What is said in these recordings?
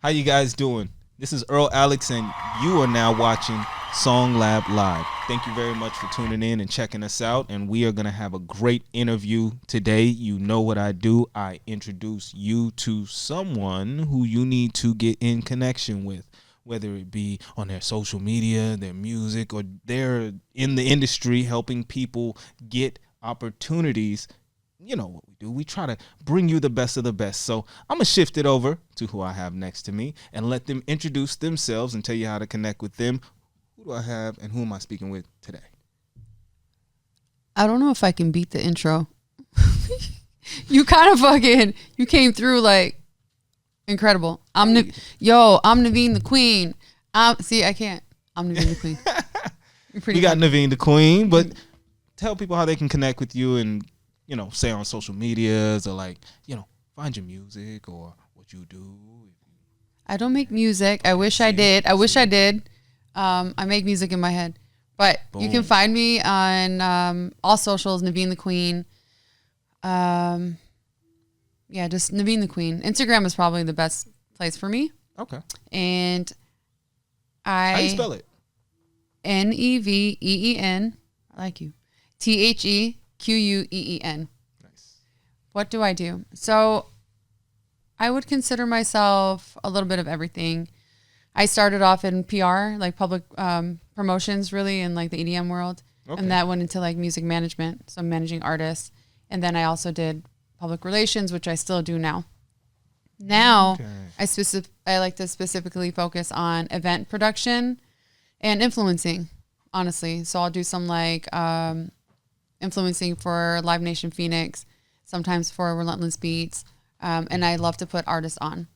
How you guys doing? This is EarlAlex, and you are now watching SongLab Live. Thank you very much for tuning in and checking us out, and we are going to have a great interview today. You know what I do. I introduce you to someone who you need to get in connection with, whether it be on their social media, their music, or they're in the industry helping people get opportunities. You know what we do. We try to bring you the best of the best. So I'm going to shift it over to who I have next to me and let them introduce themselves and tell you how to connect with them. Who do I have and who am I speaking with today? I don't know if I can beat the intro. You kind of you came through like incredible. I'm Neveen the Queen. See, I can't. I'm Neveen the Queen. We got Neveen the Queen, but tell people how they can connect with you and, you know, say on social medias or like, you know, find your music or what you do. I don't make music. I wish I did. I make music in my head. But You can find me on all socials, Neveen the Queen. Yeah, just Neveen the Queen. Instagram is probably the best place for me. Okay. And how do you spell it? Neveen. I like you. TheQueen. Nice. What do I do? So I would consider myself a little bit of everything. I started off in PR, like public promotions, really, in like the EDM world. Okay. And that went into like music management. So I'm managing artists. And then I also did public relations, which I still do now. Now, okay. I like to specifically focus on event production and influencing, honestly. So I'll do some like influencing for Live Nation Phoenix, sometimes for Relentless Beats, and I love to put artists on.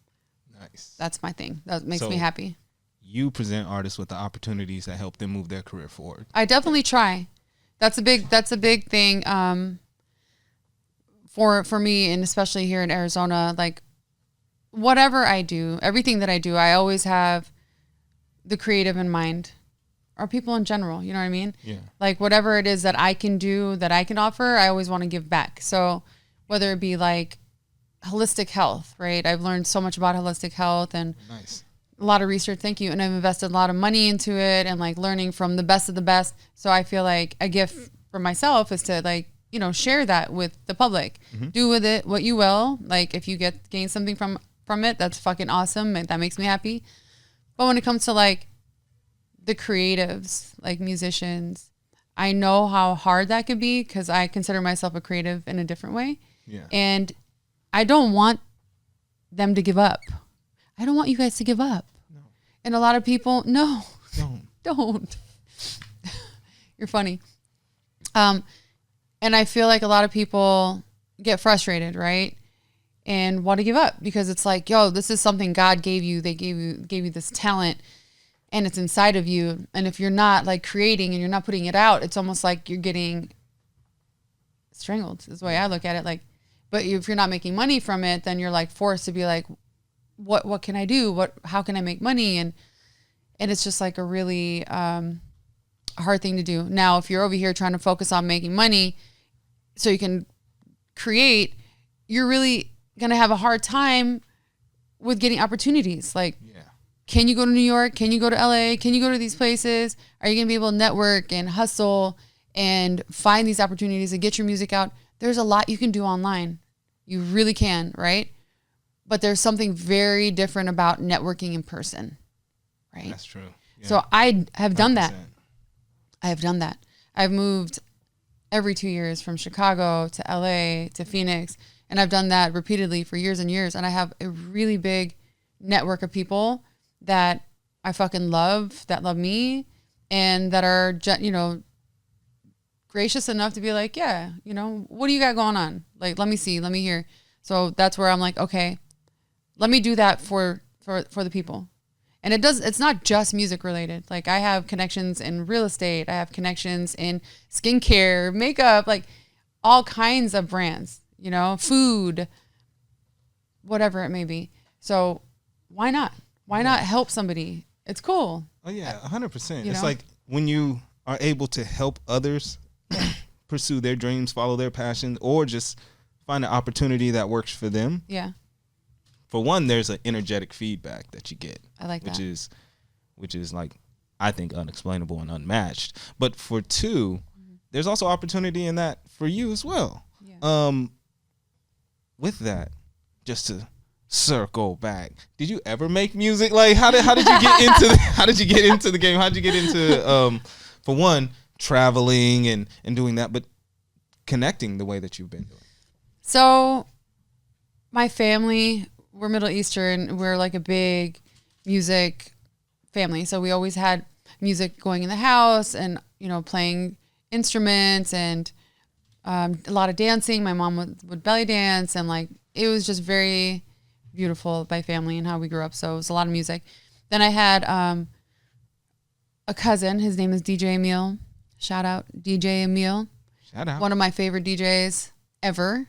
Nice. That's my thing. That makes me happy. You present artists with the opportunities that help them move their career forward. I definitely try. That's a big thing for me, and especially here in Arizona. Like whatever I do, everything that I do, I always have the creative in mind. Or people in general, you know what I mean? Yeah. Like whatever it is that I can do, that I can offer, I always want to give back. So whether it be like holistic health, right? I've learned so much about holistic health and nice. A lot of research. Thank you. And I've invested a lot of money into it and like learning from the best of the best. So I feel like a gift for myself is to like, you know, share that with the public. Mm-hmm. Do with it what you will. Like if you gain something from it, that's fucking awesome. And that makes me happy. But when it comes to like the creatives, like musicians, I know how hard that could be because I consider myself a creative in a different way. Yeah. And I don't want them to give up. I don't want you guys to give up. No. And a lot of people, no, don't. You're funny. And I feel like a lot of people get frustrated, right? And want to give up because it's like, yo, this is something God gave you. They gave you this talent. And it's inside of you. And if you're not like creating and you're not putting it out, it's almost like you're getting strangled is the way I look at it. Like, but if you're not making money from it, then you're like forced to be like, what can I do? How can I make money? And it's just like a really hard thing to do. Now, if you're over here trying to focus on making money so you can create, you're really going to have a hard time with getting opportunities. Like, can you go to New York? Can you go to LA? Can you go to these places? Are you going to be able to network and hustle and find these opportunities and get your music out? There's a lot you can do online. You really can, right? But there's something very different about networking in person, right? That's true. Yeah. So I have done 100%. that. I've moved every 2 years from Chicago to LA to Phoenix. And I've done that repeatedly for years and years. And I have a really big network of people that I fucking love, that love me, and that are, you know, gracious enough to be like, yeah, you know, what do you got going on? Like, let me see, let me hear. So that's where I'm like, okay, let me do that for the people. And it's not just music related. Like I have connections in real estate. I have connections in skincare, makeup, like all kinds of brands, you know, food, whatever it may be. So why not? Why not help somebody? It's cool. Oh yeah, 100%. You it's know? like when you are able to help others pursue their dreams, follow their passion, or just find an opportunity that works for them. Yeah. for one, there's an energetic feedback that you get. I like that. Which is like, I think, unexplainable and unmatched. But for two, there's also opportunity in that for you as well. Yeah. With that, just to circle back, did you ever make music? Like, how did you get into how did you get into the game? How did you get into for one, traveling and doing that, but connecting the way that you've been doing? So my family, we're Middle Eastern. We're like a big music family. So we always had music going in the house and, you know, playing instruments and a lot of dancing. My mom would belly dance, and like, it was just very beautiful by family and how we grew up. So it was a lot of music. Then I had a cousin. His name is DJ Emil. Shout out DJ Emil. Shout out. One of my favorite DJs ever.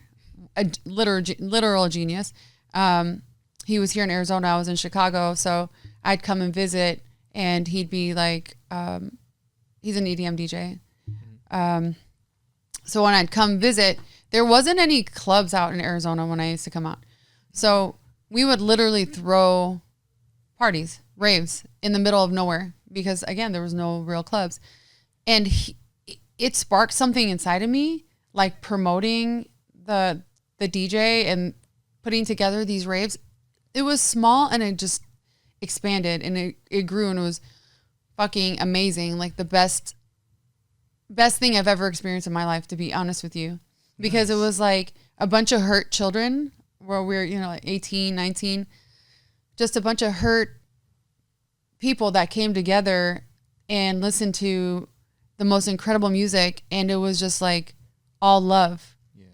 A literal genius. He was here in Arizona. I was in Chicago. So I'd come and visit, and he'd be like, he's an EDM DJ. So when I'd come visit, there wasn't any clubs out in Arizona when I used to come out. So we would literally throw parties, raves in the middle of nowhere because, again, there was no real clubs. And it sparked something inside of me, like promoting the DJ and putting together these raves. It was small and it just expanded and it grew, and it was fucking amazing. Like the best thing I've ever experienced in my life, to be honest with you, because It was like a bunch of hurt children where we're, you know, like 18, 19, just a bunch of hurt people that came together and listened to the most incredible music. And it was just like all love. Yeah.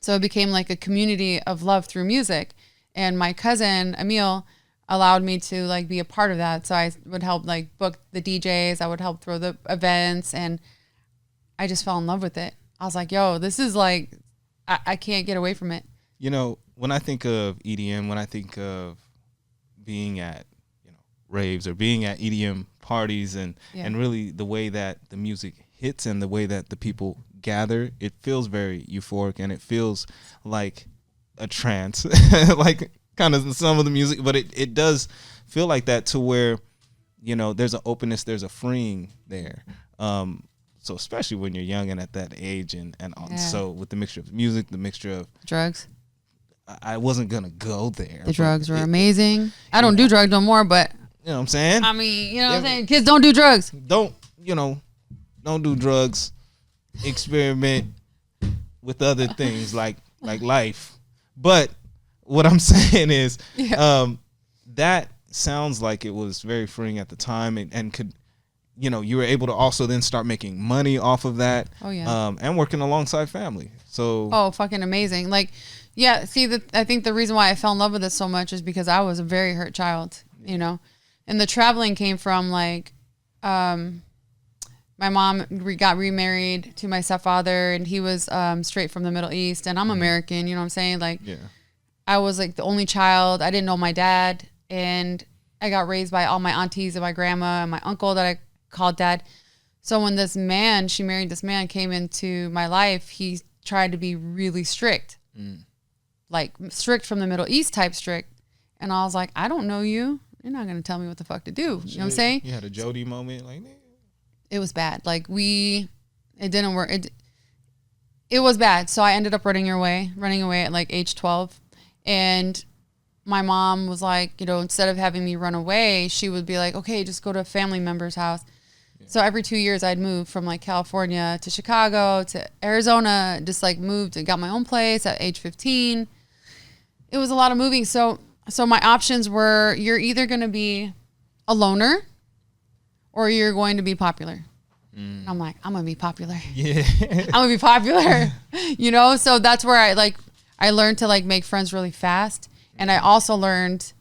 So it became like a community of love through music. And my cousin, Emil, allowed me to like be a part of that. So I would help like book the DJs. I would help throw the events, and I just fell in love with it. I was like, yo, this is like, I can't get away from it. You know, when I think of EDM, when I think of being at, you know, raves or being at EDM parties and really the way that the music hits and the way that the people gather, it feels very euphoric and it feels like a trance, like kind of some of the music, but it does feel like that, to where, you know, there's an openness, there's a freeing there. So especially when you're young and at that age, and so with the mixture of music, the mixture of drugs, I wasn't gonna go there. The drugs were amazing. I don't do drugs no more, but you know what I'm saying? I mean, you know what I'm saying? Kids don't do drugs. Don't do drugs. Experiment with other things like life. But what I'm saying is, that sounds like it was very freeing at the time, and could, you know, you were able to also then start making money off of that. Oh yeah. And working alongside family. So. Oh, fucking amazing! Like, yeah. See, I think the reason why I fell in love with it so much is because I was a very hurt child, you know, and the traveling came from like, my mom got remarried to my stepfather, and he was straight from the Middle East, and I'm American. You know what I'm saying? Like, I was like the only child. I didn't know my dad, and I got raised by all my aunties and my grandma and my uncle that I called dad. So when she married this man, came into my life, he tried to be really strict, like strict from the Middle East type strict. And I was like, I don't know you. You're not going to tell me what the fuck to do. You know what I'm saying? You had a Jody moment like that. It was bad. Like it didn't work. It was bad. So I ended up running away at like age 12. And my mom was like, you know, instead of having me run away, she would be like, okay, just go to a family member's house. Yeah. So every 2 years I'd move from like California to Chicago to Arizona, just like moved and got my own place at age 15. It was a lot of moving. So my options were, you're either going to be a loner or you're going to be popular. I'm like, I'm going to be popular. Yeah. I'm going to be popular, you know? So that's where I learned to like make friends really fast. And I also learned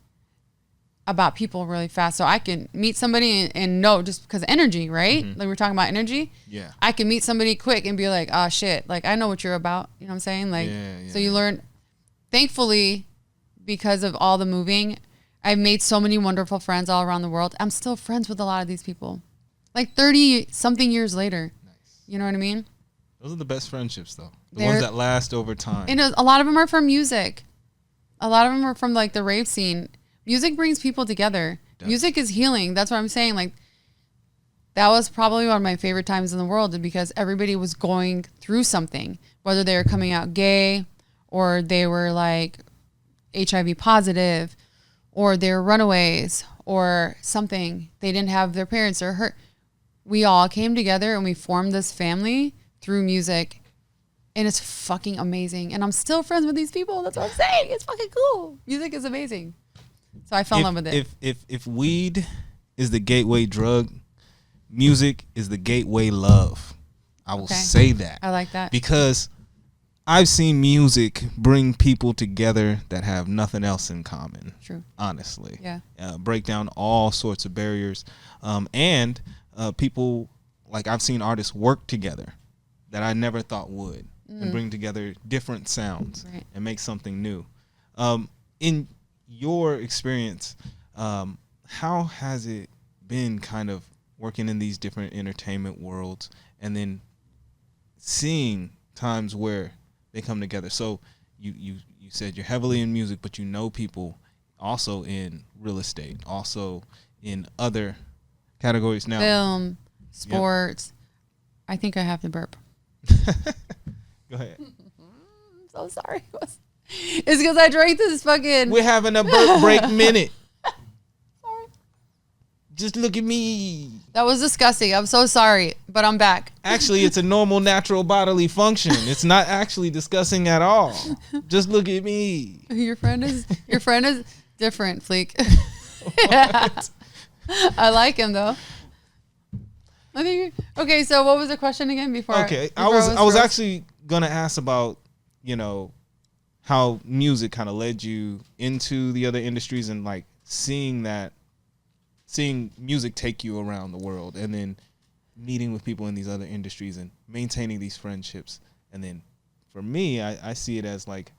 about people really fast. So I can meet somebody and know, just because of energy, right? Mm-hmm. Like we're talking about energy. Yeah. I can meet somebody quick and be like, oh shit, like I know what you're about. You know what I'm saying? Like, so you learn, thankfully, because of all the moving, I've made so many wonderful friends all around the world. I'm still friends with a lot of these people, like 30 something years later. Nice. You know what I mean? Those are the best friendships though. The ones that last over time. And a lot of them are from music. A lot of them are from like the rave scene. Music brings people together. Music is healing. That's what I'm saying. Like, that was probably one of my favorite times in the world because everybody was going through something, whether they were coming out gay or they were like HIV positive or they were runaways or something. They didn't have their parents or hurt. We all came together and we formed this family through music. And it's fucking amazing. And I'm still friends with these people. That's what I'm saying. It's fucking cool. Music is amazing. So I fell in love with it. If weed is the gateway drug, music is the gateway love. I will say that. I like that. Because I've seen music bring people together that have nothing else in common. True. Honestly. Yeah. Break down all sorts of barriers. And people, like I've seen artists work together that I never thought would and bring together different sounds and make something new. In your experience, how has it been kind of working in these different entertainment worlds and then seeing times where they come together? So you said you're heavily in music, but you know people also in real estate, also in other categories now. Film, sports. Yep. I think I have to burp. Go ahead. I'm so sorry. It's because I drank this fucking... We're having a burp break minute. Sorry. Just look at me. That was disgusting. I'm so sorry, but I'm back. Actually, it's a normal, natural bodily function. It's not actually disgusting at all. Just look at me. Your friend is different, Fleek. Yeah. I like him though. I think. Okay, so what was the question again before? Okay, I was actually gonna ask about, you know, how music kind of led you into the other industries and like seeing music take you around the world and then meeting with people in these other industries and maintaining these friendships. And then for me, I see it as like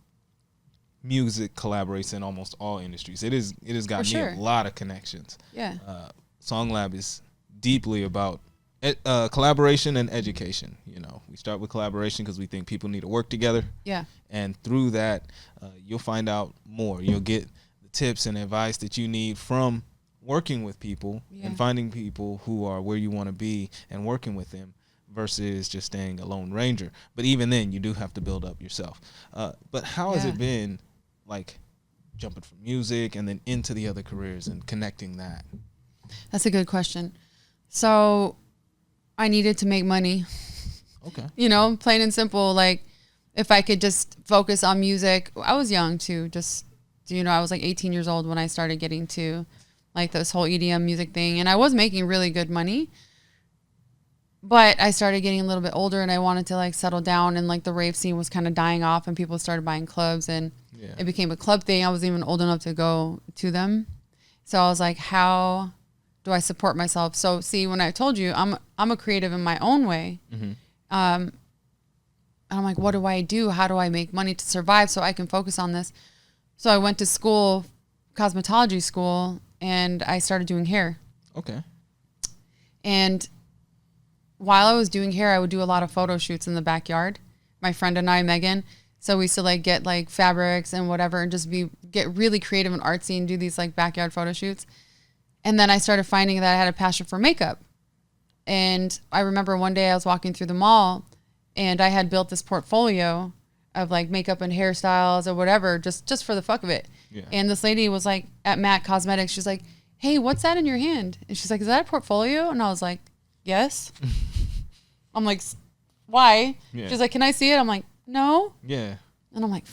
music collaborates in almost all industries. It has got me a lot of connections. Yeah. SongLab is deeply about collaboration and education. You know, we start with collaboration because we think people need to work together. Yeah. And through that, you'll find out more. You'll get the tips and advice that you need from working with people and finding people who are where you want to be and working with them versus just staying a lone ranger. But even then, you do have to build up yourself. But how has it been, like, jumping from music and then into the other careers and connecting that? That's a good question. So I needed to make money. Okay. You know, plain and simple. Like, if I could just focus on music. I was young too. I was like 18 years old when I started getting to like this whole EDM music thing. And I was making really good money. But I started getting a little bit older and I wanted to like settle down, and like the rave scene was kind of dying off and people started buying clubs and it became a club thing. I wasn't even old enough to go to them. So I was like, how do I support myself? So see, when I told you I'm a creative in my own way, and I'm like, what do I do? How do I make money to survive so I can focus on this? So I went to school, cosmetology school, and I started doing hair. Okay. And while I was doing hair, I would do a lot of photo shoots in the backyard. My friend and I, Megan. So we used to like get like fabrics and whatever and just get really creative and artsy and do these like backyard photo shoots. And then I started finding that I had a passion for makeup. And I remember one day I was walking through the mall and I had built this portfolio of like makeup and hairstyles or whatever, just for the fuck of it. Yeah. And this lady was like at MAC Cosmetics. She's like, hey, what's that in your hand? And she's like, is that a portfolio? And I was like, yes. I'm like, why? Yeah. She's like, can I see it? I'm like, no. Yeah. And I'm like,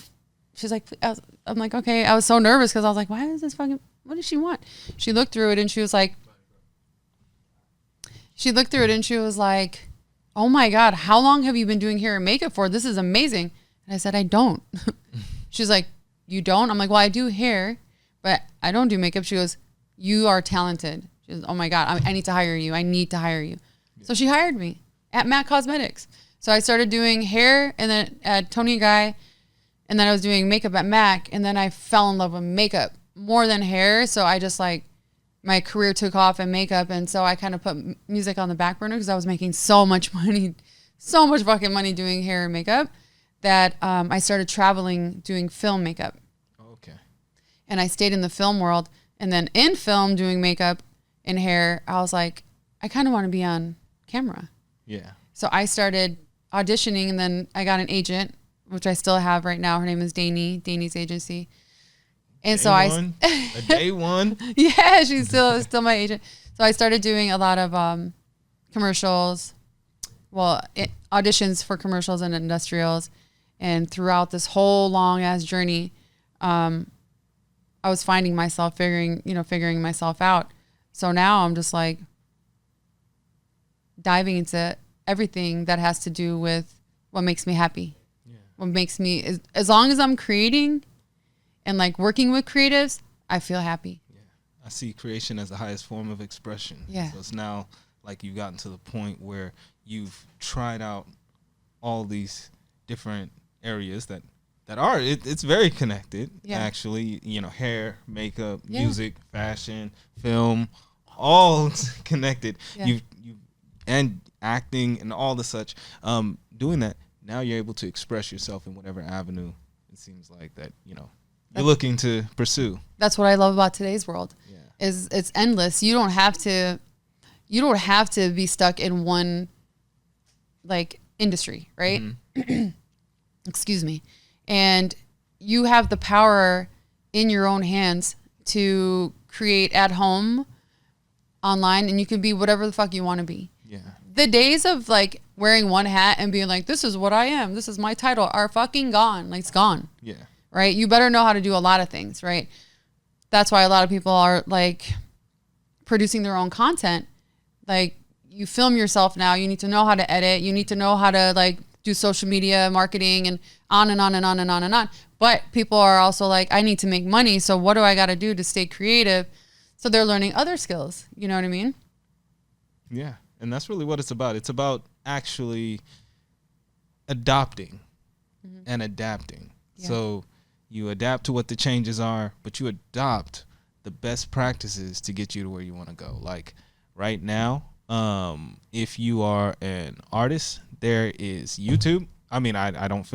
she's like, I'm like, okay. I was so nervous because I was like, why is this fucking, what does she want? She looked through it and she was like, oh my God, how long have you been doing hair and makeup for? This is amazing. And I said, I don't. She's like, you don't? I'm like, well, I do hair, but I don't do makeup. She goes, you are talented. She goes, oh my God, I need to hire you. I need to hire you. Yeah. So she hired me at MAC Cosmetics. So I started doing hair and then at Tony Guy, and then I was doing makeup at MAC, and then I fell in love with makeup more than hair. So I just like, my career took off in makeup, and so I kind of put music on the back burner because I was making so much money, so much fucking money doing hair and makeup that I started traveling doing film makeup. Okay. and I stayed in the film world. And then in film, doing makeup and hair, I was like, I kind of want to be on camera. Yeah. So I started auditioning, and then I got an agent, which I still have right now. Her name is Danny's agency. And Day so one, a day one. yeah, she's still my agent. So I started doing a lot of commercials, auditions for commercials and industrials. And throughout this whole long ass journey, I was finding myself figuring myself out. So now I'm just like diving into everything that has to do with what makes me happy. Yeah. What makes me, as long as I'm creating and like working with creatives, I feel happy. Yeah. I see creation as the highest form of expression. Yeah. So it's now like you've gotten to the point where you've tried out all these different areas that are, it's very connected, actually, hair, makeup, music, fashion, film, all connected. Yeah. You and acting and all the such. Doing that, now you're able to express yourself in whatever avenue it seems like that, you're looking to pursue. That's what I love about today's world. Yeah. Is it's endless. You don't have to be stuck in one like industry, right? Mm-hmm. Excuse me. And you have the power in your own hands to create at home, online, and you can be whatever the fuck you want to be. Yeah. The days of like wearing one hat and being like, this is what I am, this is my title, are fucking gone. Like, it's gone. Yeah. Right? You better know how to do a lot of things, right? That's why a lot of people are like producing their own content. Like, you film yourself now, you need to know how to edit, you need to know how to like do social media marketing and on and on and on and on and on. But people are also like, I need to make money. So what do I got to do to stay creative? So they're learning other skills. You know what I mean? Yeah. And that's really what it's about. It's about actually adopting and adapting. Yeah. So you adapt to what the changes are, but you adopt the best practices to get you to where you want to go. Like right now, if you are an artist, there is YouTube. I mean, I don't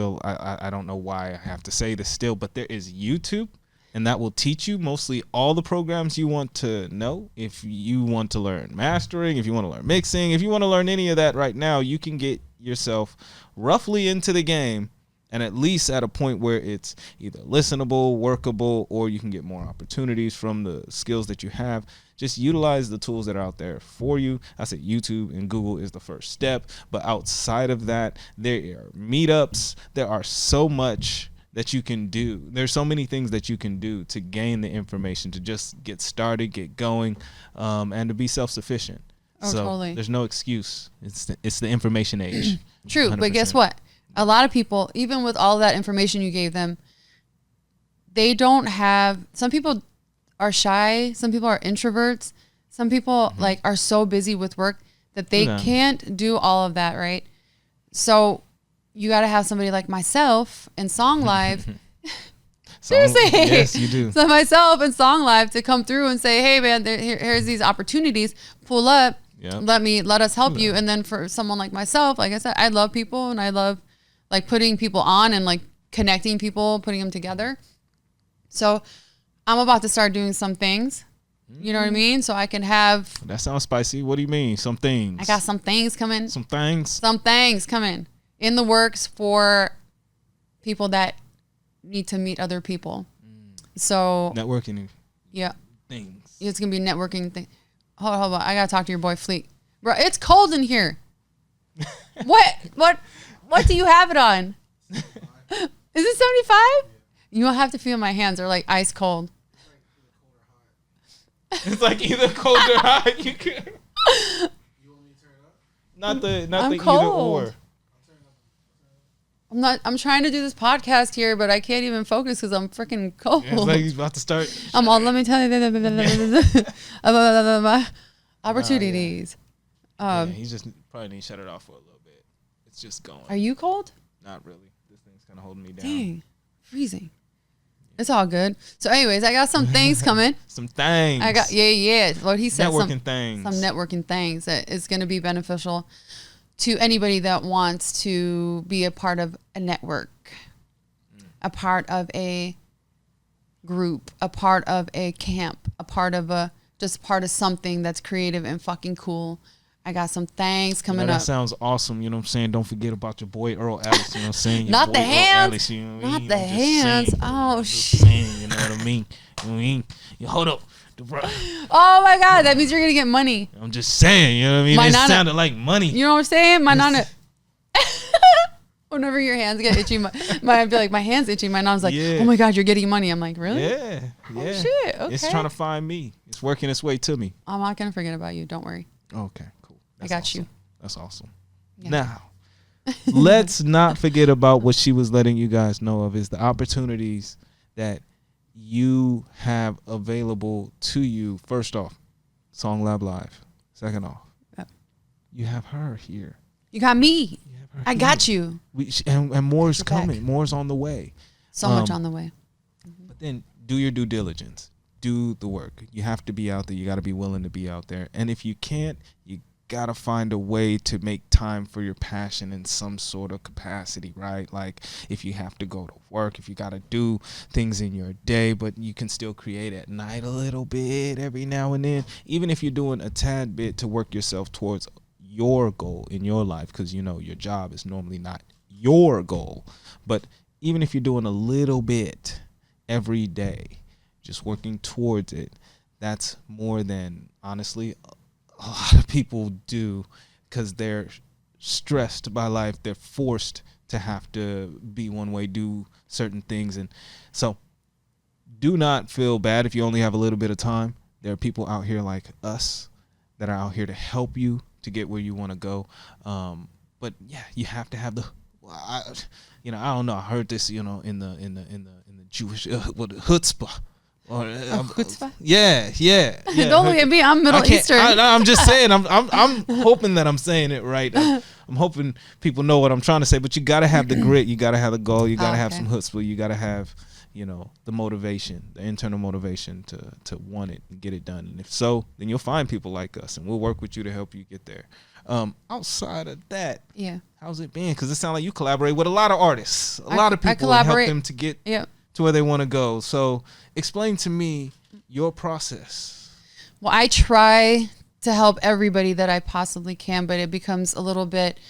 know why I have to say this still, but there is YouTube, and that will teach you mostly all the programs you want to know. If you want to learn mastering, if you want to learn mixing, if you want to learn any of that right now, you can get yourself roughly into the game, and at least at a point where it's either listenable, workable, or you can get more opportunities from the skills that you have. Just utilize the tools that are out there for you. I said YouTube and Google is the first step, but outside of that, there are meetups. There are so much that you can do. There's so many things that you can do to gain the information, to just get started, get going, and to be self-sufficient. Oh, so totally. There's no excuse. It's the information age. True, 100%. But guess what? A lot of people, even with all that information you gave them, they don't have, some people are shy, some people are introverts, some people like are so busy with work that they can't do all of that, right? So you got to have somebody like myself and SongLab. Seriously. Yes, you do. So myself and SongLab to come through and say, hey man, here's these opportunities, pull up, let us help you. And then for someone like myself, like I said, I love people and I love like putting people on and like connecting people, putting them together. So I'm about to start doing some things, you know what I mean? So I can have. That sounds spicy. What do you mean? Some things. I got some things coming. Some things. Some things coming in the works for people that need to meet other people. So. Networking. Yeah. Things. It's going to be a networking thing. Hold on. I got to talk to your boy Fleek. Bro, it's cold in here. What do you have it on? Is it 75? You don't have to feel my hands. They're like ice cold. It's like either cold or hot. You can. You want me to turn it up? Not the cold. Either or. I'm trying to do this podcast here, but I can't even focus because I'm freaking cold. Yeah, it's like he's about to start. Let me tell you. Opportunities. He just probably need to shut it off for a little bit. It's just going. Are you cold? Not really. This thing's kind of holding me down. Dang. Freezing. It's all good. So anyways, I got some things coming. Some things. I got, what he said. Networking things. Some networking things that is going to be beneficial to anybody that wants to be a part of a network, a part of a group, a part of a camp, a part of something that's creative and fucking cool. I got some things coming that up. Sounds awesome. You know what I'm saying? Don't forget about your boy EarlAlex. You know what I'm saying? Your Not boy the hands. EarlAlex, you know what I Not mean? the I'm just hands. saying, Oh, shit. You know what I mean? You know what I mean? Hold up. Oh my God, that means you're gonna get money. I'm just saying, you know what I mean? My It nana, sounded like money. You know what I'm saying? My nana. Whenever your hands get itchy, I'd be like, my hand's itchy. My nana's like, oh my God, you're getting money. I'm like, really? Yeah. Oh shit. Okay. It's trying to find me. It's working its way to me. I'm not gonna forget about you. Don't worry. Okay, cool. I got you. That's awesome. Yeah. Now, let's not forget about what she was letting you guys know of is the opportunities that you have available to you. First off, SongLab Live. Second off, you have her here. You got me. I got you. And more's coming. More's on the way. So much on the way. But then do your due diligence. Do the work. You have to be out there. You got to be willing to be out there. And if you can't, you got to find a way to make time for your passion in some sort of capacity, right? Like if you have to go to work, if you got to do things in your day, but you can still create at night a little bit every now and then, even if you're doing a tad bit to work yourself towards your goal in your life, because you know your job is normally not your goal, but even if you're doing a little bit every day, just working towards it, that's more than honestly a lot of people do, because they're stressed by life. They're forced to have to be one way, do certain things. And so do not feel bad if you only have a little bit of time. There are people out here like us that are out here to help you to get where you want to go. But yeah, you have to have the, I don't know. I heard this, in the Jewish, chutzpah. Chutzpah? Yeah. Don't look at me. I'm Middle Eastern. I'm just saying. I'm hoping that I'm saying it right. I'm hoping people know what I'm trying to say. But you got to have the grit. You got to have the goal. You got to have some chutzpah. You got to have, the motivation, the internal motivation to want it and get it done. And if so, then you'll find people like us, and we'll work with you to help you get there. Outside of that, how's it been? Because it sounds like you collaborate with a lot of artists, a lot of people, and help them to get to where they want to go. So explain to me your process. Well, I try to help everybody that I possibly can, but it becomes a little bit,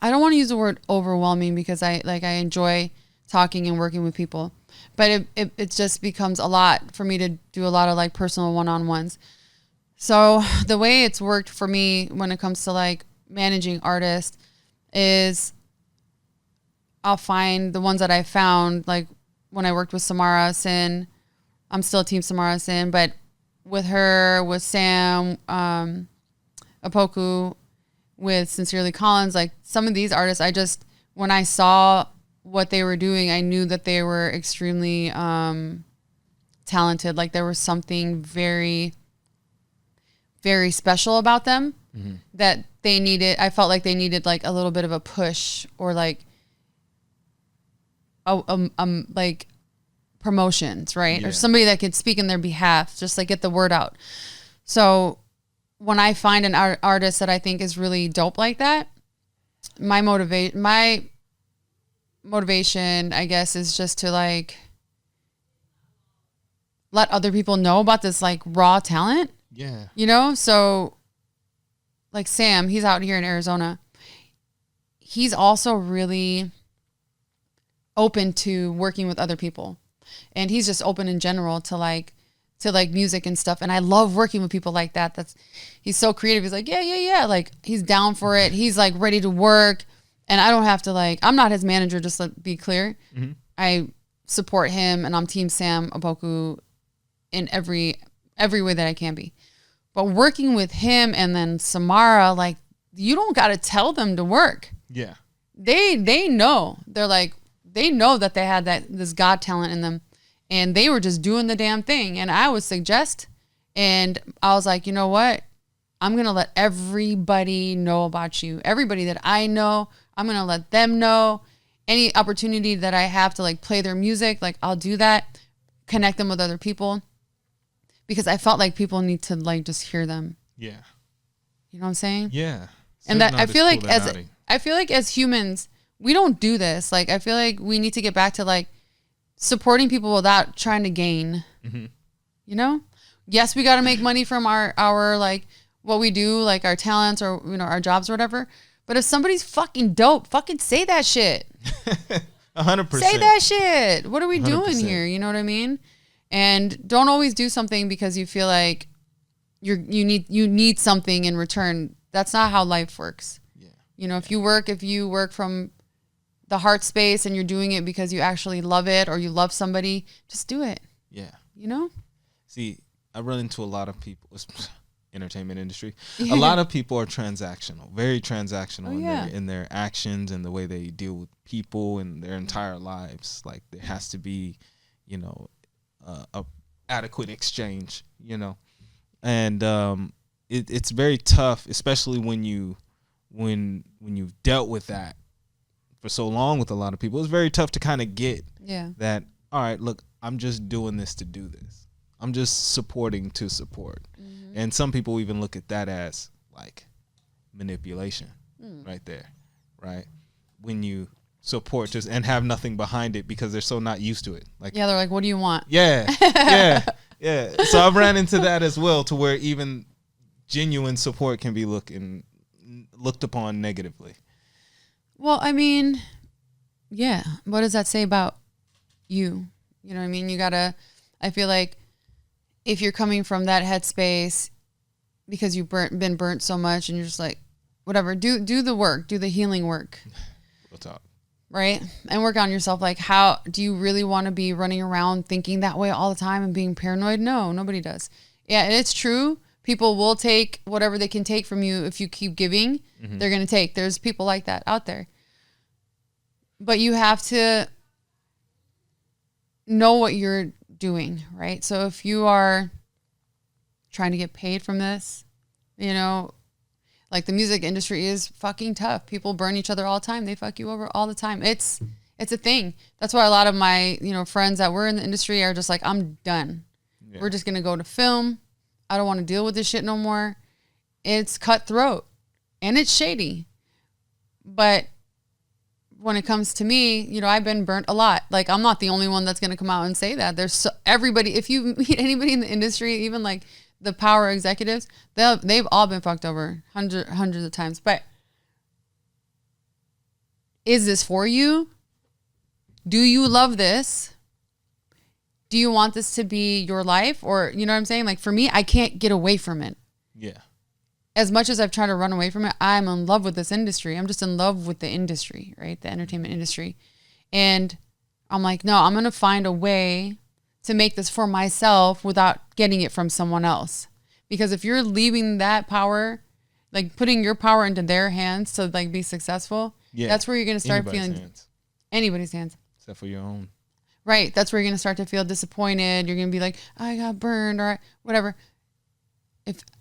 I don't want to use the word overwhelming, because I enjoy talking and working with people, but it just becomes a lot for me to do a lot of personal one-on-ones. So the way it's worked for me when it comes to managing artists is I'll find the ones that I found, when I worked with Samara Sin. I'm still Team Samara Sin, but with her, with Sam, Apoku, with Sincerely Collins, some of these artists, when I saw what they were doing, I knew that they were extremely talented. There was something very, very special about them that they needed. I felt like they needed a little bit of a push, or promotions, right? Or somebody that could speak in their behalf, just get the word out. So when I find an artist that I think is really dope like that, my motivation, I guess, is just to let other people know about this raw talent. Yeah. So Sam, he's out here in Arizona. He's also really open to working with other people, and he's just open in general to music and stuff. And I love working with people like that. He's so creative. He's yeah. He's down for it. He's ready to work. And I don't have to I'm not his manager, just to be clear. Mm-hmm. I support him, and I'm Team Sam Aboku in every way that I can be. But working with him and then Samara, you don't got to tell them to work. Yeah. They know. They know that they had this God talent in them, and they were just doing the damn thing. And I would suggest, and I was like, you know what? I'm going to let everybody know about you. Everybody that I know, I'm going to let them know. Any opportunity that I have to play their music, I'll do that. Connect them with other people, because I felt like people need to just hear them. Yeah. You know what I'm saying? Yeah. And that I feel like as humans, we don't do this. I feel like we need to get back to supporting people without trying to gain. Mm-hmm. You know? Yes, we got to make money from our like what we do, like our talents or, you know, our jobs or whatever. But if somebody's fucking dope, fucking say that shit. 100%. Say that shit. What are we 100%. doing here? You know what I mean? And don't always do something because you feel like you need something in return. That's not how life works. Yeah. You know, if you work from the heart space and you're doing it because you actually love it or you love somebody, just do it. Yeah. You know? See, I run into a lot of people, entertainment industry. A lot of people are transactional, very transactional in their actions and the way they deal with people and their entire lives. Like there has to be, you know, a adequate exchange, you know, and it's very tough, especially when you've dealt with that for so long with a lot of people. It's very tough to kind of get that. All right, look, I'm just doing this to do this. I'm just supporting to support. Mm-hmm. And some people even look at that as like manipulation right there, right? When you support just and have nothing behind it because they're so not used to it. Like, yeah, they're like, what do you want? Yeah. So I've ran into that as well, to where even genuine support can be looked upon negatively. Well, I mean, yeah. What does that say about you? You know what I mean? I feel like if you're coming from that headspace because you've been burnt so much and you're just like, whatever, do the work, do the healing work. We'll talk. Right? And work on yourself. Like, how do you really want to be running around thinking that way all the time and being paranoid? No, nobody does. Yeah, and it's true. People will take whatever they can take from you. If you keep giving, they're going to take. There's people like that out there. But you have to know what you're doing, right? So if you are trying to get paid from this, you know, like the music industry is fucking tough. People burn each other all the time. They fuck you over all the time. It's a thing. That's why a lot of my, you know, friends that were in the industry are just like, I'm done. Yeah. We're just going to go to film. I don't want to deal with this shit no more. It's cutthroat and it's shady. But when it comes to me, you know, I've been burnt a lot. Like, I'm not the only one that's going to come out and say that. There's everybody, if you meet anybody in the industry, even like the power executives, they've all been fucked over hundreds of times. But is this for you? Do you love this? Do you want this to be your life? Or, you know what I'm saying? Like, for me, I can't get away from it. Yeah. As much as I've tried to run away from it, I'm in love with this industry. I'm just in love with the industry, right? The entertainment industry. And I'm like, no, I'm going to find a way to make this for myself without getting it from someone else. Because if you're leaving that power, like putting your power into their hands to like be successful, that's where you're going to start anybody's hands. Except for your own. Right. That's where you're going to start to feel disappointed. You're going to be like, I got burned or whatever.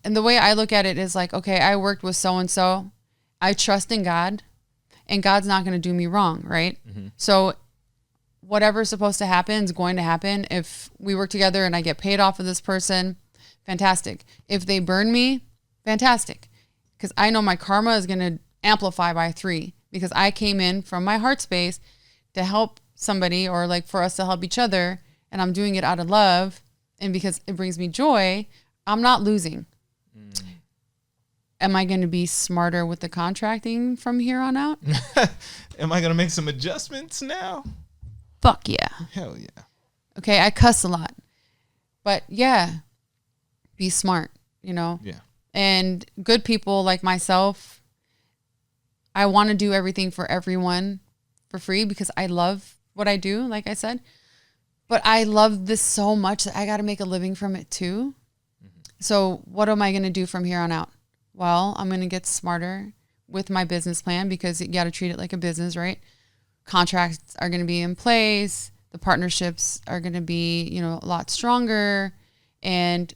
And the way I look at it is like, okay, I worked with so-and-so. I trust in God and God's not going to do me wrong. Right. Mm-hmm. So whatever's supposed to happen is going to happen. If we work together and I get paid off of this person, fantastic. If they burn me, fantastic. Because I know my karma is going to amplify by 3 because I came in from my heart space to help somebody or like for us to help each other. And I'm doing it out of love. And because it brings me joy, I'm not losing. Am I going to be smarter with the contracting from here on out? Am I going to make some adjustments now? Fuck yeah. Hell yeah. Okay, I cuss a lot. But yeah, be smart, you know? Yeah. And good people like myself, I want to do everything for everyone for free because I love what I do, like I said. But I love this so much that I got to make a living from it too. Mm-hmm. So what am I going to do from here on out? Well, I'm going to get smarter with my business plan because you got to treat it like a business, right? Contracts are going to be in place. The partnerships are going to be, you know, a lot stronger. And,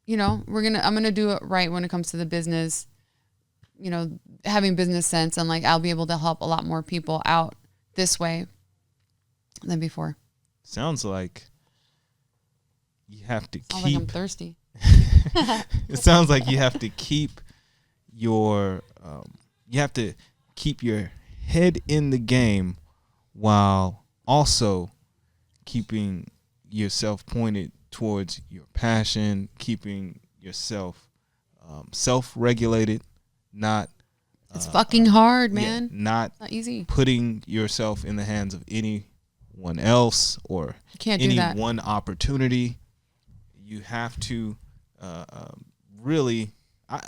you know, I'm going to do it right when it comes to the business, you know, having business sense. And like, I'll be able to help a lot more people out this way than before. Sounds like you have to Sounds like I'm thirsty. It sounds like you have to keep your head in the game while also keeping yourself pointed towards your passion, keeping yourself self-regulated, not it's fucking hard, man. Not easy. Putting yourself in the hands of anyone else or can't any do that. one opportunity. You have to really.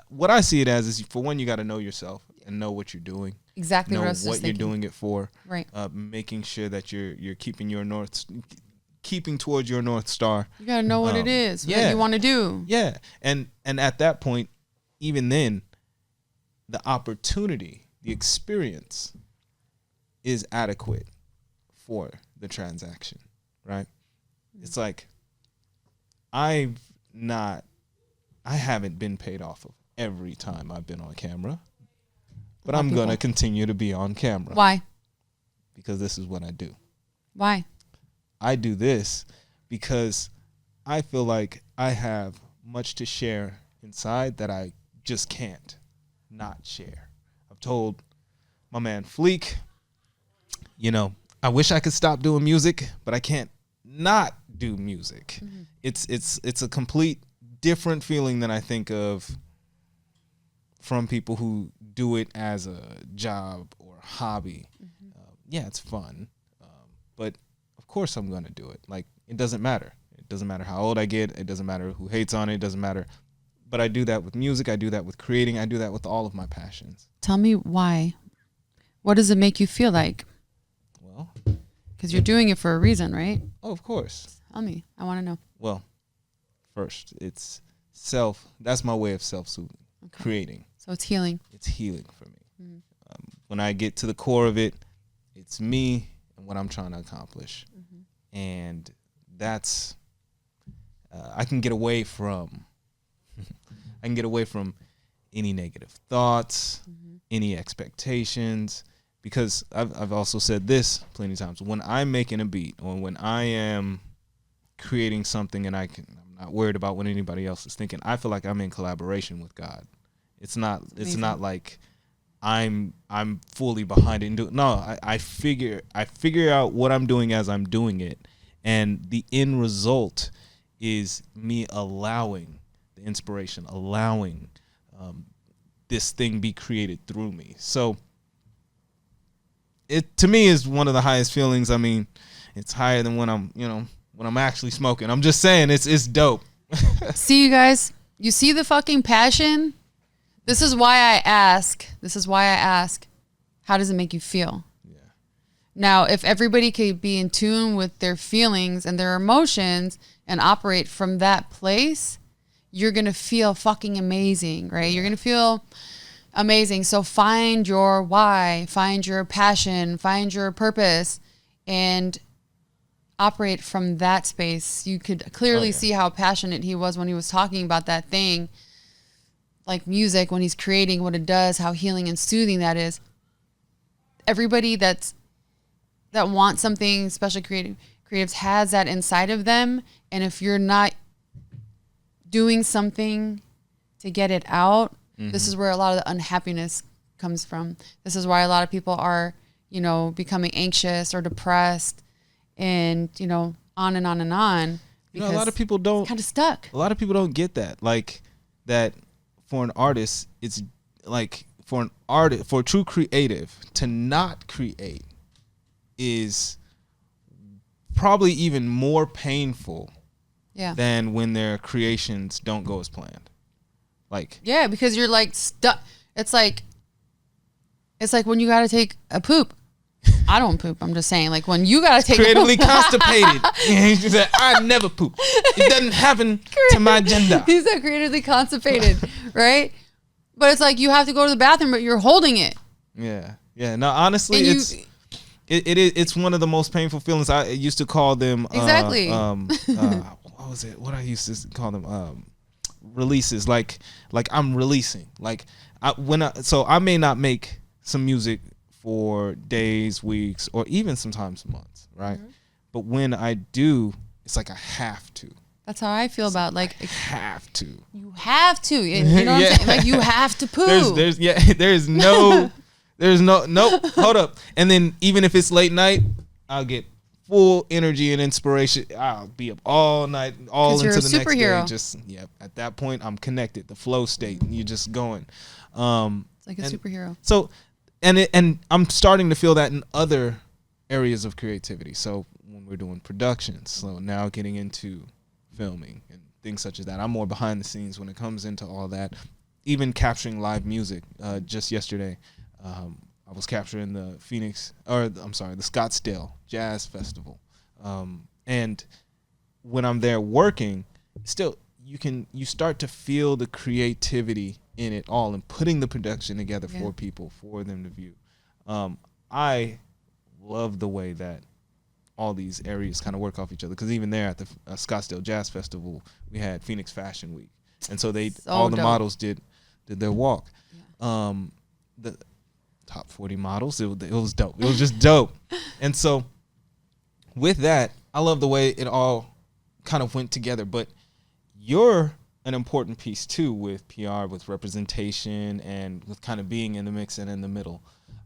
What I see it as is, for one, you got to know yourself and know what you're doing. Exactly. Know what you're doing it for. Right. Making sure that you're keeping towards your North Star. You gotta know what it is that you want to do. Yeah, and at that point, even then, the opportunity, the experience, is adequate for the transaction, right? It's like I haven't been paid off of every time I've been on camera, but I'm gonna continue to be on camera. Why? Because this is what I do. Why? I do this because I feel like I have much to share inside that I just can't not share. I've told my man Fleek, I wish I could stop doing music, but I can't not do music. Mm-hmm. It's a complete different feeling than I think of from people who do it as a job or a hobby. Mm-hmm. Yeah, it's fun, but of course I'm going to do it. Like, it doesn't matter. It doesn't matter how old I get. It doesn't matter who hates on it. It doesn't matter. But I do that with music. I do that with creating. I do that with all of my passions. Tell me why. What does it make you feel like? Well, because you're doing it for a reason, right? Oh, of course. Tell me. I want to know. Well, first, it's that's my way of self-soothing, creating. So it's healing. It's healing for me. Mm-hmm. When I get to the core of it, it's me and what I'm trying to accomplish. Mm-hmm. And that's, I can get away from any negative thoughts, mm-hmm. any expectations, because I've also said this plenty of times. When I'm making a beat or when I am creating something and I'm not worried about what anybody else is thinking, I feel like I'm in collaboration with God. It's not like I'm fully behind it. I figure out what I'm doing as I'm doing it, and the end result is me allowing the inspiration, allowing this thing be created through me. So it, to me, is one of the highest feelings. I mean, it's higher than when I'm actually smoking. I'm just saying, it's dope. See, you guys, you see the fucking passion? This is why I ask, how does it make you feel? Yeah. Now, if everybody could be in tune with their feelings and their emotions and operate from that place, you're going to feel fucking amazing, right? Yeah. You're going to feel amazing. So find your why, find your passion, find your purpose, and operate from that space. You could clearly see how passionate he was when he was talking about that thing. Like music, when he's creating, what it does, how healing and soothing that is. Everybody that wants something, especially creatives, has that inside of them. And if you're not doing something to get it out, mm-hmm. this is where a lot of the unhappiness comes from. This is why a lot of people are, becoming anxious or depressed, and on and on and on. Because a lot of people don't, kind of stuck. A lot of people don't get that. Like that. For an artist, it's like for a true creative to not create is probably even more painful than when their creations don't go as planned. Like, yeah, because you're like stuck. It's like when you got to take a poop. I don't poop. I'm just saying, like, when you gotta take creatively constipated. He said, I never poop. It doesn't happen to my gender. He's so creatively constipated, right? But it's like you have to go to the bathroom, but you're holding it. Yeah. No, honestly, it's one of the most painful feelings. I used to call them exactly. What was it? What I used to call them? Releases. Like I'm releasing. Like I may not make some music for days, weeks, or even sometimes months, right? Mm-hmm. But when I do, it's like I have to. That's how I feel about I have to. You have to. You know what I'm saying? Like, you have to poop. There's no, hold up. And then even if it's late night, I'll get full energy and inspiration. I'll be up all night, all into the next superhero. day. Just at that point, I'm connected. The flow state, and you're just going. It's like a superhero. So, and I'm starting to feel that in other areas of creativity. So when we're doing productions, so now getting into filming and things such as that, I'm more behind the scenes when it comes into all that. Even capturing live music. Just yesterday, I was capturing the the Scottsdale Jazz Festival. And when I'm there working, still you start to feel the creativity in it all and putting the production together for people, for them to view. I love the way that all these areas kind of work off each other, because even there at the Scottsdale Jazz Festival, we had Phoenix Fashion Week, and so all the models did their walk. The top 40 models, it was dope. It was just dope. And so with that, I love the way it all kind of went together. But you're an important piece too with PR, with representation, and with kind of being in the mix and in the middle.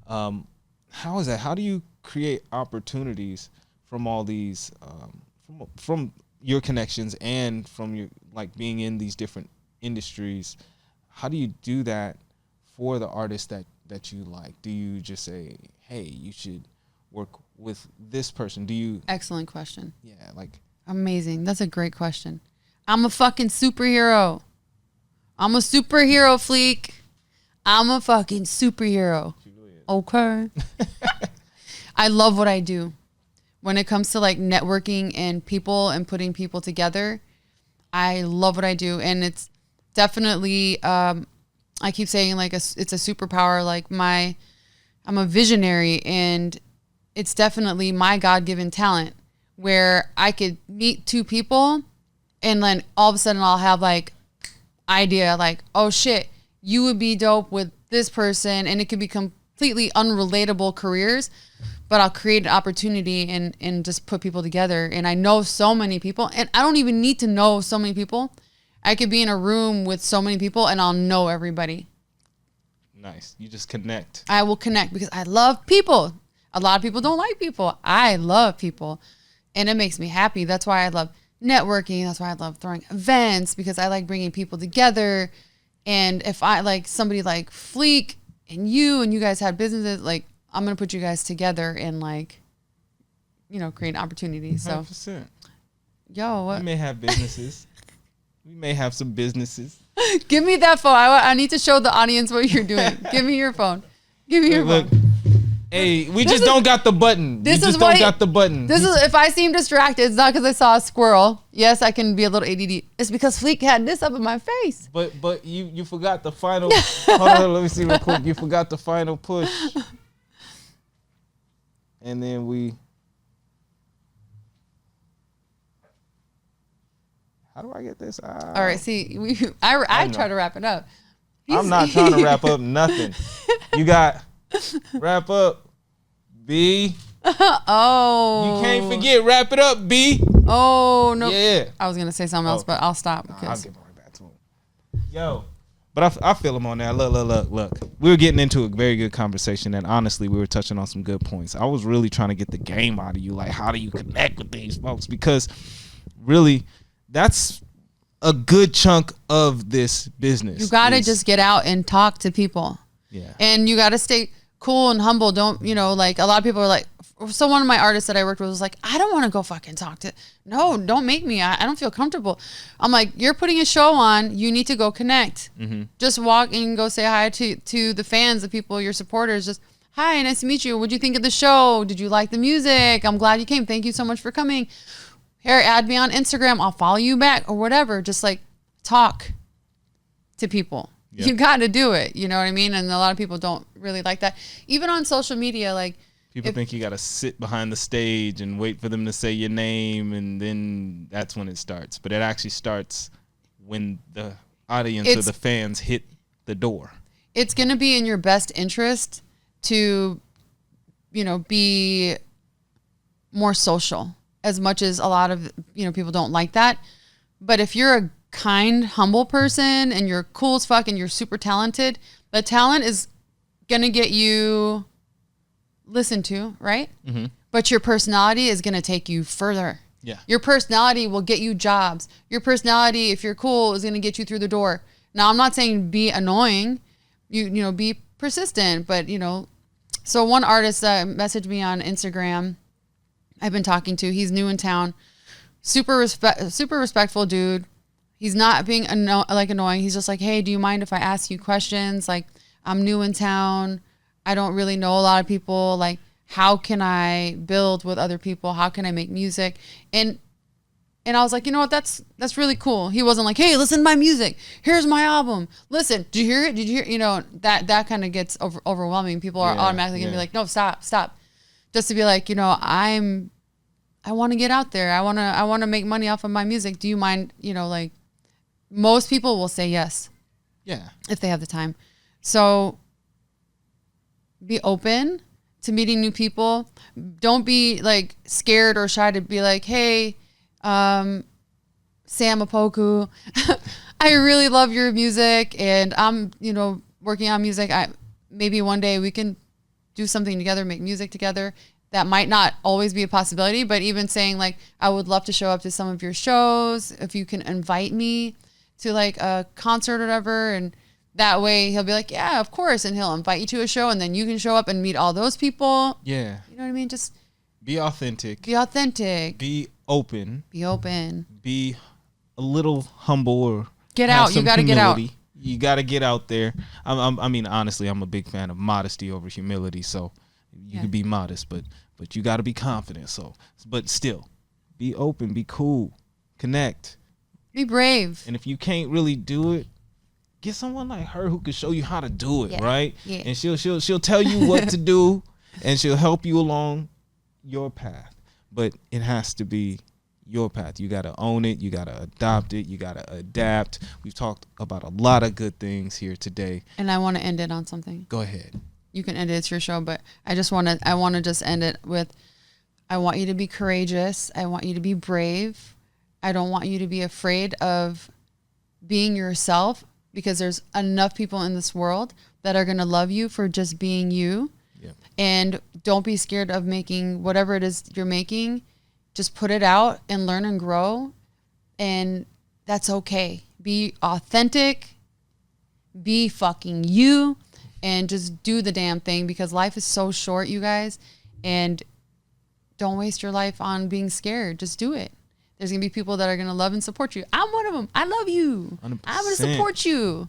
How is that? How do you create opportunities from all these, from your connections and from your being in these different industries? How do you do that for the artists that you like? Do you just say, hey, you should work with this person? Do you? Excellent question. Yeah, amazing. That's a great question. I'm a fucking superhero. I'm a superhero, Fleek. I'm a fucking superhero. Okay. I love what I do. When it comes to networking and people and putting people together, I love what I do. And it's definitely, I keep saying it's a superpower. I'm a visionary, and it's definitely my God-given talent where I could meet two people and then all of a sudden I'll have idea oh shit, you would be dope with this person, and it could be completely unrelatable careers, but I'll create an opportunity and just put people together. And I know so many people, and I don't even need to know so many people. I could be in a room with so many people and I'll know everybody. Nice. You just connect. I will connect because I love people. A lot of people don't like people. I love people, and it makes me happy. That's why I love networking. That's why I love throwing events, because I like bringing people together. And if I somebody like Fleek and you guys had businesses, I'm going to put you guys together and create opportunities. So 100%. Yo, what? We may have businesses. We may have some businesses. Give me that phone. I need to show the audience what you're doing. Give me your phone. Give me your phone. Hey, we just don't got the button. This is if I seem distracted, it's not because I saw a squirrel. Yes, I can be a little ADD. It's because Fleek had this up in my face. But you forgot the final. Hold on, let me see real quick. You forgot the final push. And then how do I get this out? All right, see, I try to wrap it up. I'm not trying to wrap up nothing. You got wrap up, B. Oh. You can't forget, wrap it up, B. Oh, no. Yeah. I was going to say something else, but I'll stop. I'll get right back to him. Yo. But I feel him on that. Look. We were getting into a very good conversation, and honestly, we were touching on some good points. I was really trying to get the game out of you. How do you connect with these folks? Because really, that's a good chunk of this business. You got to just get out and talk to people. Yeah. And you got to stay cool and humble. Don't, a lot of people are so one of my artists that I worked with was I don't want to go fucking talk to. No, don't make me. I don't feel comfortable. I'm you're putting a show on. You need to go connect. Mm-hmm. Just walk and go say hi to the fans, the people, your supporters. Just, hi, nice to meet you. What'd you think of the show? Did you like the music? I'm glad you came. Thank you so much for coming. Here, add me on Instagram. I'll follow you back or whatever. Just talk to people. Yep. You got to do it. You know what I mean? And a lot of people don't really like that. Even on social media, people think you got to sit behind the stage and wait for them to say your name, and then that's when it starts. But it actually starts when the audience or the fans hit the door. It's going to be in your best interest to, be more social, as much as a lot of, people don't like that. But if you're a kind, humble person and you're cool as fuck and you're super talented, the talent is going to get you listened to, right? Mm-hmm. But your personality is going to take you further. Yeah. Your personality will get you jobs. Your personality, if you're cool, is going to get you through the door. Now, I'm not saying be annoying. You know, be persistent. But, you know, so one artist that messaged me on Instagram, I've been talking to, he's new in town. Super respectful dude. He's not being annoying. He's just like, hey, do you mind if I ask you questions? Like, I'm new in town. I don't really know a lot of people. Like, how can I build with other people? How can I make music? And I was like, you know what? That's really cool. He wasn't like, hey, listen to my music. Here's my album. Listen, did you hear it? Did you hear? You know, that kind of gets overwhelming. People are automatically gonna be like, no, stop. Just to be like, you know, I want to get out there. I want to make money off of my music. Do you mind? You know, like most people will say yes. Yeah. If they have the time. So be open to meeting new people. Don't be like scared or shy to be like, hey, Sam Apoku, I really love your music and I'm, you know, working on music. Maybe one day we can do something together, make music together. That might not always be a possibility, but even saying like, I would love to show up to some of your shows. If you can invite me to like a concert or whatever. And that way he'll be like, yeah, of course. And he'll invite you to a show and then you can show up and meet all those people. Yeah. You know what I mean? Just be authentic. Be authentic. Be open. Be open. Be a little humble or get out. You got to get out. You got to get out there. I mean, honestly, I'm a big fan of modesty over humility. So you can be modest, but you got to be confident. So, but still, be open, be cool, connect. Be brave. And if you can't really do it, get someone like her who can show you how to do it, right? Yeah. And she'll tell you what to do, and she'll help you along your path. But it has to be your path. You got to own it. You got to adopt it. You got to adapt. We've talked about a lot of good things here today. And I want to end it on something. Go ahead. You can end it. It's your show, but I want to just end it with, I want you to be courageous. I want you to be brave. I don't want you to be afraid of being yourself because there's enough people in this world that are going to love you for just being you. Yeah. And don't be scared of making whatever it is you're making. Just put it out and learn and grow. And that's okay. Be authentic. Be fucking you. And just do the damn thing because life is so short, you guys. And don't waste your life on being scared. Just do it. There's going to be people that are going to love and support you. I'm one of them. I love you. 100%. I'm going to support you.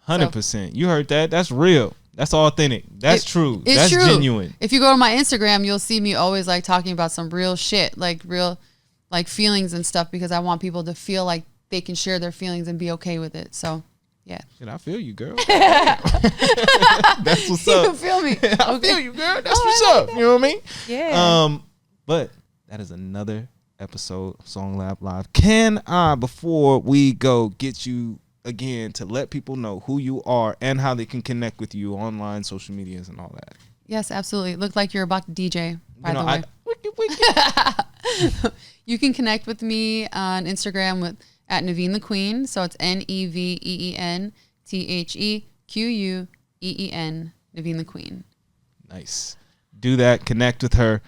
100%. So, you heard that. That's real. That's authentic. That's true. That's true. Genuine. If you go to my Instagram, you'll see me always like talking about some real shit, like real like feelings and stuff because I want people to feel like they can share their feelings and be okay with it. So, yeah. Shit, I feel you, girl. That's what's up. You feel me? I feel you, girl. That's what's up. You know what I mean? Yeah. But that is another episode of SongLab Live. Can I, before we go, get you again to let people know who you are and how they can connect with you online, social medias, and all that? Yes, absolutely. Look like you're about to DJ, by the way. You can connect with me on Instagram at Neveen The Queen. So it's NEVEEN THEQUEEN, Neveen The Queen. Nice. Do that. Connect with her.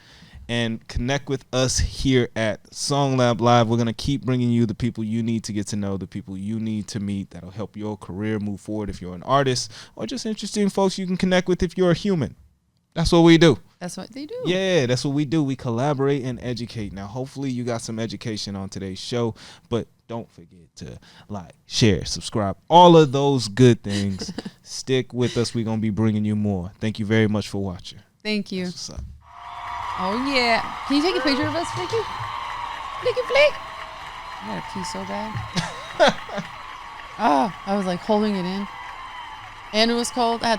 And connect with us here at SongLab Live. We're going to keep bringing you the people you need to get to know, the people you need to meet that'll help your career move forward if you're an artist or just interesting folks you can connect with if you're a human. That's what we do. That's what they do. Yeah, that's what we do. We collaborate and educate. Now, hopefully you got some education on today's show, but don't forget to like, share, subscribe, all of those good things. Stick with us. We're going to be bringing you more. Thank you very much for watching. Thank you. That's what's up. Oh, yeah. Can you take a picture of us, Flicky? Flicky flick. I gotta pee so bad. I was like holding it in. And it was cold. I had to